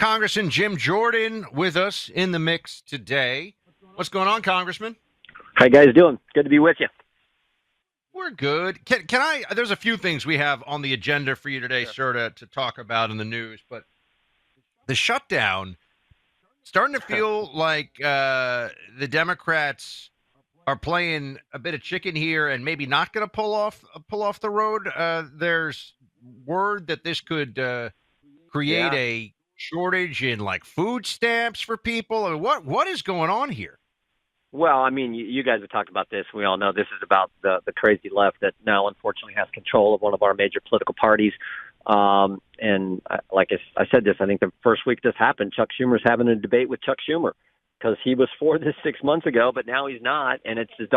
Congressman Jim Jordan with us in the mix today. What's going on, Congressman? How you guys doing? Good to be with you. We're good. Can I? There's a few things we have on the agenda for you today, sir, to talk about in the news. But the shutdown starting to feel like the Democrats are playing a bit of chicken here and maybe not going to pull off the road. There's word that this could create a shortage in like food stamps for people. I mean, what is going on here? Well, I mean, you guys have talked about this. We all know this is about the crazy left that now unfortunately has control of one of our major political parties. And like I said this, I think the first week this happened, Chuck Schumer's having a debate with Chuck Schumer because he was for this 6 months ago, but now he's not. And it's the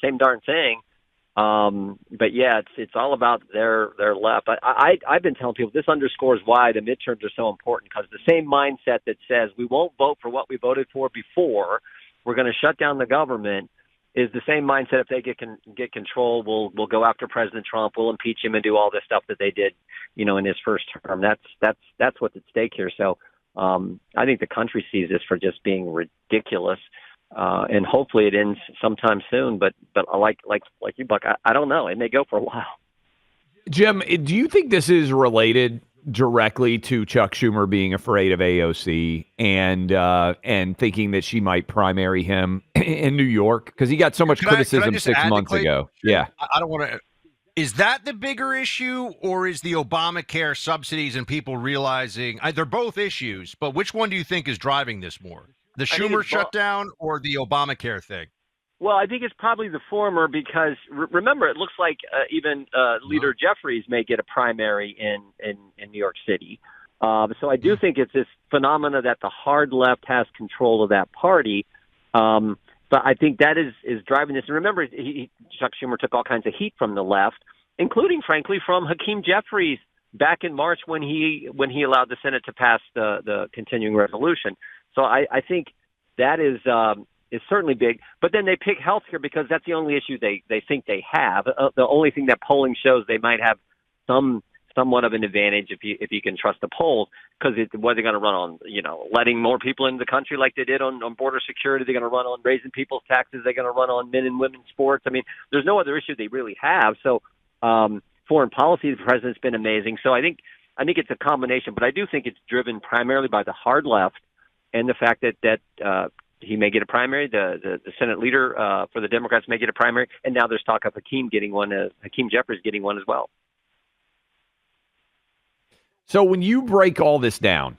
same darn thing. But yeah, it's all about their left. I've been telling people this underscores why the midterms are so important, because the same mindset that says we won't vote for what we voted for before, we're going to shut down the government, is the same mindset. If they get control, we'll go after President Trump, we'll impeach him and do all this stuff that they did, in his first term. That's what's at stake here. So I think the country sees this for just being ridiculous. And hopefully it ends sometime soon. But like you, Buck, I don't know. It may go for a while. Jim, do you think this is related directly to Chuck Schumer being afraid of AOC and thinking that she might primary him in New York? Because he got so much criticism 6 months ago. Yeah. I don't want to. Is that the bigger issue, or is the Obamacare subsidies and people realizing they're both issues, but which one do you think is driving this more? The Schumer shutdown or the Obamacare thing? Well, I think it's probably the former because, remember, it looks like even Leader Jeffries may get a primary in New York City. So I do think it's this phenomena that the hard left has control of that party. But I think that is driving this. And remember, Chuck Schumer took all kinds of heat from the left, including, frankly, from Hakeem Jeffries back in March when he allowed the Senate to pass the continuing resolution. So I think that is certainly big. But then they pick healthcare because that's the only issue they think they have. The only thing that polling shows they might have somewhat of an advantage if you can trust the polls, because what they're going to run on, letting more people into the country like they did on border security. They're going to run on raising people's taxes. They're going to run on men and women's sports. I mean, there's no other issue they really have. So foreign policy, the president's been amazing. So I think it's a combination, but I do think it's driven primarily by the hard left and the fact that he may get a primary. The Senate leader for the Democrats may get a primary, and now there's talk of Hakeem Jeffries getting one as well. So when you break all this down,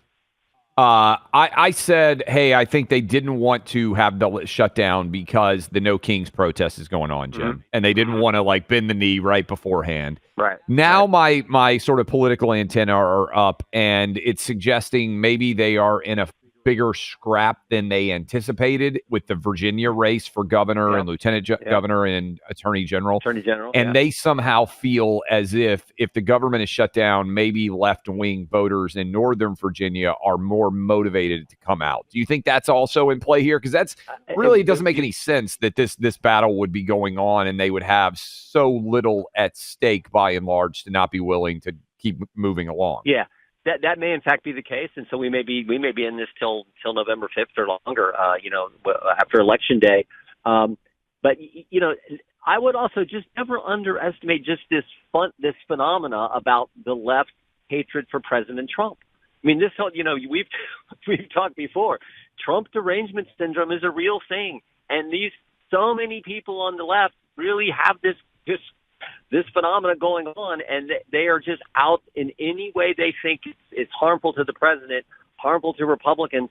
I said, hey, I think they didn't want to have the shutdown because the No Kings protest is going on, Jim. Mm-hmm. And they didn't want to bend the knee right beforehand. Right. Now my sort of political antenna are up, and it's suggesting maybe they are in a bigger scrap than they anticipated with the Virginia race for governor and lieutenant governor and attorney general. And they somehow feel as if the government is shut down, maybe left-wing voters in Northern Virginia are more motivated to come out. Do you think that's also in play here? Because that's really doesn't make any sense that this battle would be going on and they would have so little at stake by and large to not be willing to keep moving along. Yeah. That may in fact be the case, and so we may be in this till November 5th or longer, after Election Day. But I would also just never underestimate just this phenomena about the left's hatred for President Trump. I mean, this whole we've talked before. Trump derangement syndrome is a real thing, and so many people on the left really have this phenomena going on, and they are just out in any way they think it's harmful to the president, harmful to Republicans.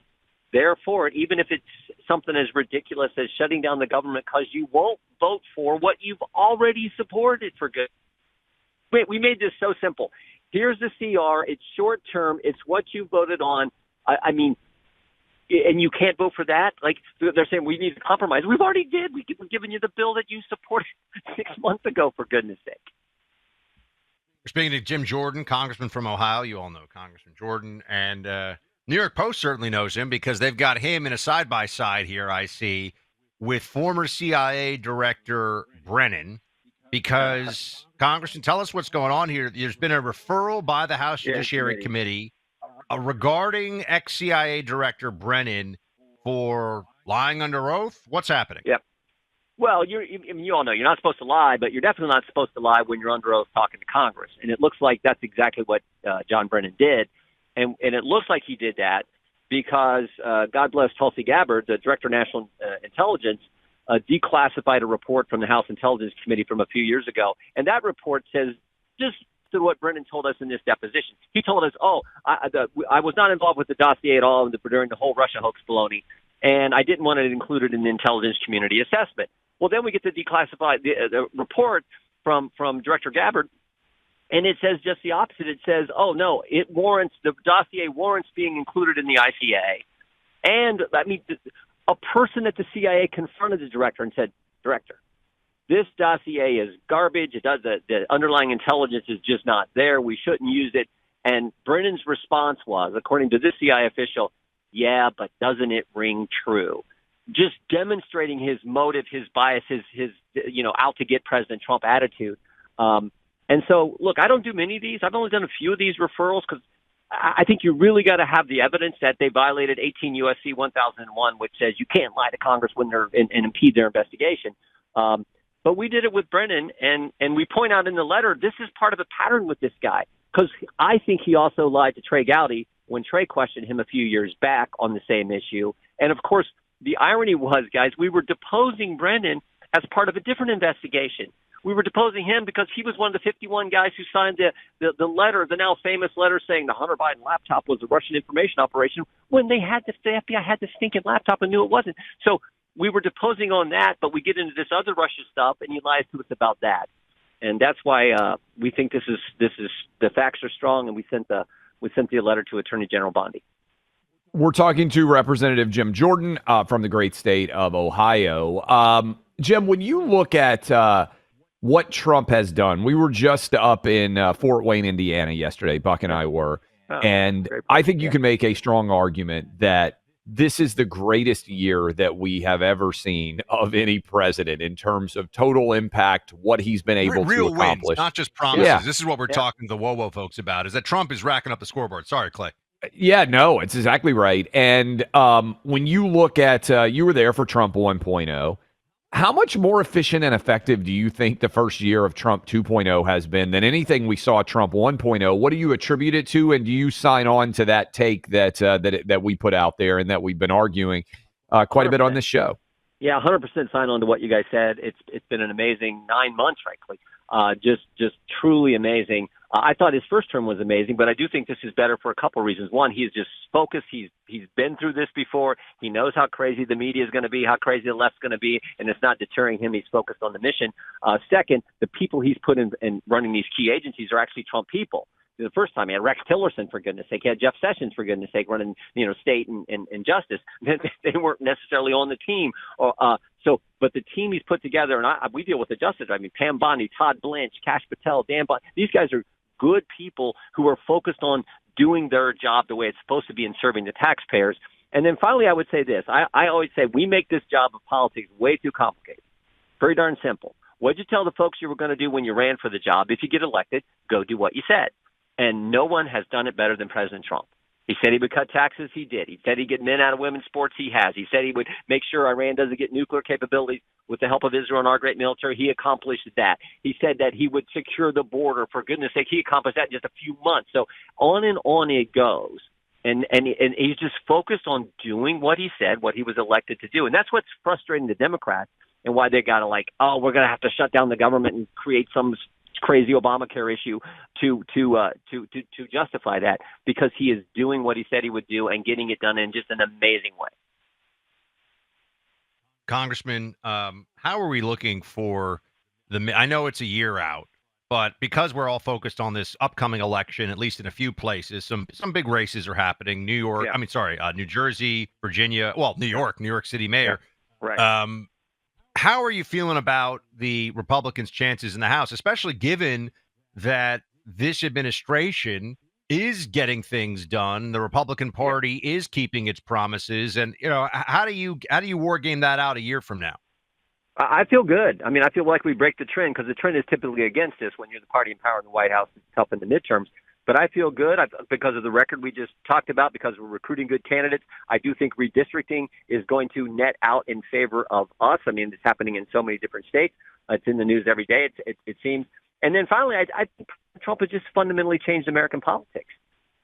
They're for it, even if it's something as ridiculous as shutting down the government because you won't vote for what you've already supported for good. We made this so simple. Here's the CR. It's short term. It's what you voted on. I mean, and you can't vote for that? Like, they're saying we need to compromise. We've already did. We've given you the bill that you supported 6 months ago, for goodness sake. We're speaking to Jim Jordan, congressman from Ohio. You all know Congressman Jordan. And New York Post certainly knows him because they've got him in a side-by-side here, I see, with former CIA Director Brennan. Because, Congressman, tell us what's going on here. There's been a referral by the House Judiciary Committee regarding ex-CIA Director Brennan for lying under oath. What's happening? Yep. Well, you all know you're not supposed to lie, but you're definitely not supposed to lie when you're under oath talking to Congress. And it looks like that's exactly what John Brennan did. And it looks like he did that because, God bless Tulsi Gabbard, the Director of National Intelligence, declassified a report from the House Intelligence Committee from a few years ago. And that report says just what Brennan told us in this deposition. He told us, I was not involved with the dossier at all during the whole Russia hoax baloney, and I didn't want it included in the intelligence community assessment. Well, then we get to declassify the report from Director Gabbard, and it says just the opposite. It says, no, the dossier warrants being included in the ICA. And a person at the CIA confronted the director and said, Director, this dossier is garbage. The underlying intelligence is just not there. We shouldn't use it. And Brennan's response was, according to this CIA official, yeah, but doesn't it ring true? Just demonstrating his motive, his bias, his out to get President Trump attitude. And so, look, I don't do many of these. I've only done a few of these referrals because I think you really got to have the evidence that they violated 18 U.S.C. 1001, which says you can't lie to Congress when they're and impede their investigation. But we did it with Brennan, and we point out in the letter, this is part of a pattern with this guy, because I think he also lied to Trey Gowdy when Trey questioned him a few years back on the same issue. And, of course, the irony was, guys, we were deposing Brennan as part of a different investigation. We were deposing him because he was one of the 51 guys who signed the letter, the now famous letter saying the Hunter Biden laptop was a Russian information operation when the FBI had the stinking laptop and knew it wasn't. So we were deposing on that, but we get into this other Russia stuff, and he lies to us about that. And that's why we think this is the facts are strong, and we sent the letter to Attorney General Bondi. We're talking to Representative Jim Jordan from the great state of Ohio. Jim, when you look at what Trump has done, we were just up in Fort Wayne, Indiana yesterday, Buck and I were, and I think you can make a strong argument that this is the greatest year that we have ever seen of any president in terms of total impact, what he's been able to accomplish. Wins, not just promises. Yeah. This is what we're talking to the WoWo folks about, is that Trump is racking up the scoreboard. Sorry, Clay. Yeah, no, it's exactly right. And when you look at, you were there for Trump 1.0, how much more efficient and effective do you think the first year of Trump 2.0 has been than anything we saw Trump 1.0? What do you attribute it to, and do you sign on to that take that we put out there and that we've been arguing quite a bit on this show? Yeah, 100% sign on to what you guys said. It's been an amazing 9 months, frankly. Just truly amazing. I thought his first term was amazing, but I do think this is better for a couple of reasons. One, he's just focused. He's been through this before. He knows how crazy the media is going to be, how crazy the left's going to be, and it's not deterring him. He's focused on the mission. Second, the people he's put in running these key agencies are actually Trump people. The first time he had Rex Tillerson, for goodness sake. He had Jeff Sessions, for goodness sake, running state and justice. They weren't necessarily on the team. But the team he's put together, and we deal with the justice. I mean, Pam Bondi, Todd Blanche, Kash Patel, Dan Bond. These guys are good people who are focused on doing their job the way it's supposed to be and serving the taxpayers. And then finally, I would say this. I always say we make this job of politics way too complicated. Very darn simple. What'd you tell the folks you were going to do when you ran for the job? If you get elected, go do what you said. And no one has done it better than President Trump. He said he would cut taxes. He did. He said he'd get men out of women's sports. He has. He said he would make sure Iran doesn't get nuclear capabilities with the help of Israel and our great military. He accomplished that. He said that he would secure the border. For goodness sake, he accomplished that in just a few months. So on and on it goes. And he's just focused on doing what he said, what he was elected to do. And that's what's frustrating the Democrats and why they got to we're going to have to shut down the government and create some crazy Obamacare issue to justify that, because he is doing what he said he would do and getting it done in just an amazing way. Congressman, how are we looking for I know it's a year out, but because we're all focused on this upcoming election, at least in a few places, some big races are happening. New Jersey, Virginia, New York City mayor. Yeah. Right. How are you feeling about the Republicans' chances in the House, especially given that this administration is getting things done, the Republican Party is keeping its promises, and how do you war game that out a year from now? I feel good. I mean, I feel like we break the trend, because the trend is typically against us when you're the party in power in the White House. It's tough in the midterms. But I feel good because of the record we just talked about, because we're recruiting good candidates. I do think redistricting is going to net out in favor of us. I mean, it's happening in so many different states. It's in the news every day, it seems. And then finally, I think Trump has just fundamentally changed American politics.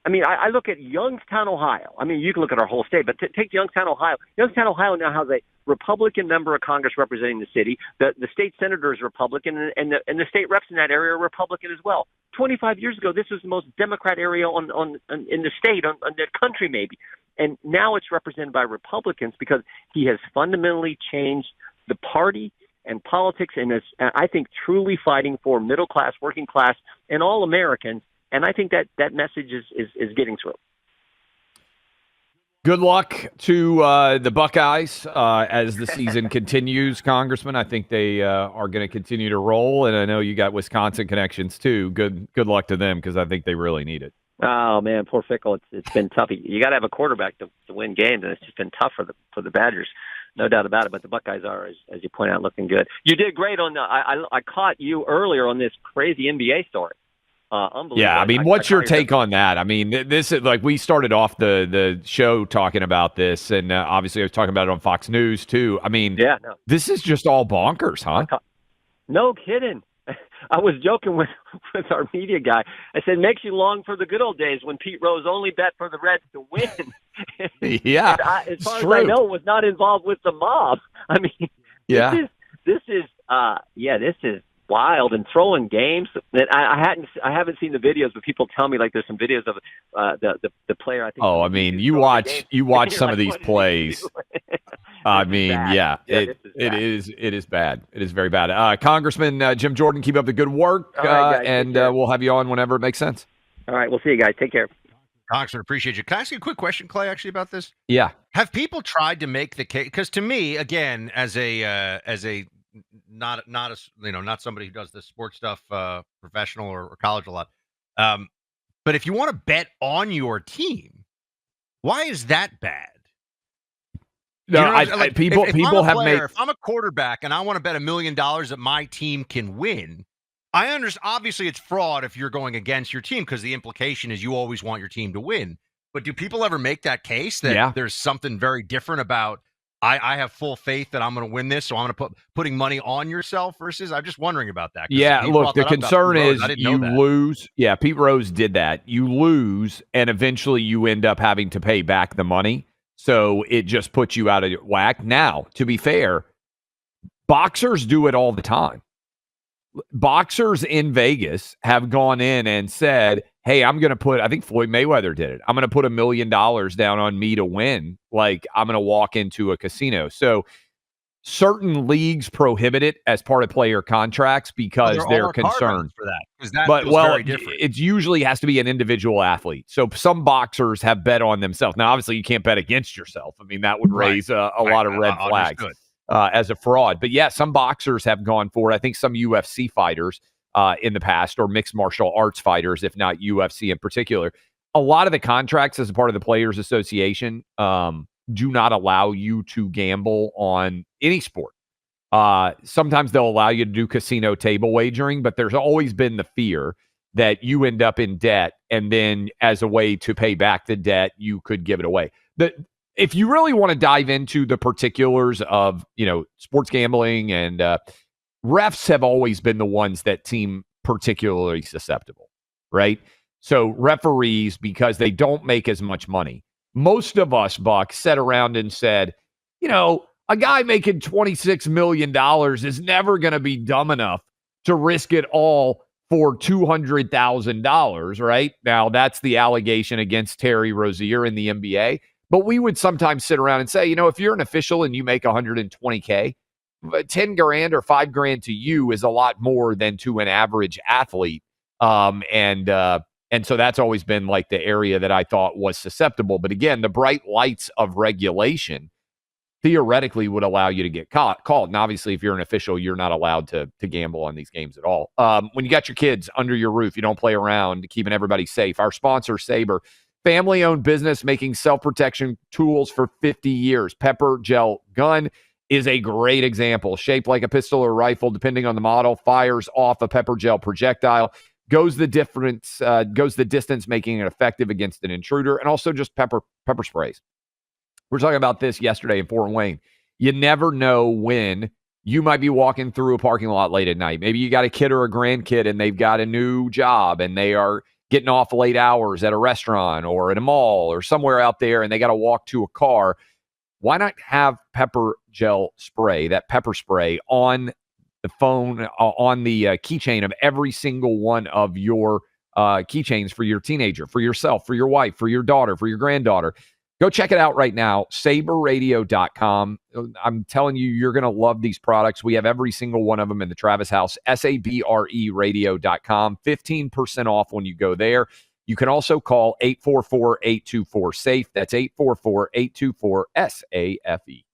I mean, I look at Youngstown, Ohio. I mean, you can look at our whole state, but take Youngstown, Ohio. Youngstown, Ohio now has a Republican member of Congress representing the city. The state senator is Republican, and the state reps in that area are Republican as well. 25 years ago, this was the most Democrat area in the state, on the country maybe. And now it's represented by Republicans because he has fundamentally changed the party and politics, and is, I think, truly fighting for middle class, working class, and all Americans. And I think that message is getting through. Good luck to the Buckeyes as the season continues, Congressman. I think they are going to continue to roll, and I know you got Wisconsin connections too. Good luck to them, because I think they really need it. Oh man, poor Fickle. It's been tough. You got to have a quarterback to win games, and it's just been tough for the Badgers, no doubt about it. But the Buckeyes are, as you point out, looking good. You did great on the. I caught you earlier on this crazy NBA story. Unbelievable. Yeah, I mean, what's your take on that? I mean, this is like, we started off the show talking about this, and obviously I was talking about it on Fox News too. I mean, This is just all bonkers, huh? No kidding. I was joking with our media guy. I said, makes you long for the good old days when Pete Rose only bet for the Reds to win. Yeah, as far as I know, was not involved with the mob. I mean, this is wild, and throwing games. And I haven't seen the videos, but people tell me like there's some videos of the player. I think. Oh, I mean, you watch some of these plays. I mean, it is bad. It is very bad. Congressman Jim Jordan, keep up the good work, right, guys, and we'll have you on whenever it makes sense. All right, we'll see you guys. Take care. Congressman, appreciate you. Can I ask you a quick question, Clay, actually, about this? Yeah. Have people tried to make the case? Because to me, again, as a not somebody who does this sports stuff professional or college a lot, but if you want to bet on your team, why is that bad? No, people have made. If I'm a quarterback and I want to bet $1 million that my team can win, I understand. Obviously, it's fraud if you're going against your team, because the implication is you always want your team to win. But do people ever make that case that there's something very different about? I have full faith that I'm going to win this, so I'm going to putting money on yourself versus. I'm just wondering about that. Yeah, look, the concern is you lose. Yeah, Pete Rose did that. You lose, and eventually you end up having to pay back the money. So it just puts you out of whack. Now, to be fair, boxers do it all the time. Boxers in Vegas have gone in and said, hey, I'm going to put, I think Floyd Mayweather did it. I'm going to put $1 million down on me to win. Like, I'm going to walk into a casino. So certain leagues prohibit it as part of player contracts because they're concerned for that. That but very different. It usually has to be an individual athlete. So some boxers have bet on themselves. Now, obviously, you can't bet against yourself. I mean, that would raise a lot of red flags as a fraud. But yeah, some boxers have gone for it. I think some UFC fighters in the past, or mixed martial arts fighters, if not UFC in particular. A lot of the contracts as a part of the Players Association do not allow you to gamble on any sport. Sometimes they'll allow you to do casino table wagering, but there's always been the fear that you end up in debt, and then as a way to pay back the debt, you could give it away. If you really want to dive into the particulars of, sports gambling, and refs have always been the ones that seem particularly susceptible, right? So referees, because they don't make as much money. Most of us, Buck, sat around and said, a guy making $26 million is never going to be dumb enough to risk it all for $200,000, right? Now, that's the allegation against Terry Rozier in the NBA. But we would sometimes sit around and say, if you're an official and you make $120K, 10 grand or 5 grand to you is a lot more than to an average athlete. And so that's always been like the area that I thought was susceptible. But again, the bright lights of regulation theoretically would allow you to get called. And obviously, if you're an official, you're not allowed to gamble on these games at all. When you got your kids under your roof, you don't play around, keeping everybody safe. Our sponsor, Sabre, family-owned business making self-protection tools for 50 years. Pepper Gel Gun is a great example. Shaped like a pistol or rifle, depending on the model, fires off a pepper gel projectile. goes the difference, goes the distance, making it effective against an intruder, and also just pepper sprays. We're talking about this yesterday in Fort Wayne. You never know when you might be walking through a parking lot late at night. Maybe you got a kid or a grandkid and they've got a new job and they are getting off late hours at a restaurant or at a mall or somewhere out there, and they got to walk to a car. Why not have pepper gel spray, that pepper spray, on the phone, on the keychain of every single one of your keychains for your teenager, for yourself, for your wife, for your daughter, for your granddaughter? Go check it out right now, saberradio.com. I'm telling you, you're going to love these products. We have every single one of them in the Travis house, sabreradio.com. 15% off when you go there. You can also call 844-824-SAFE. That's 844-824-SAFE.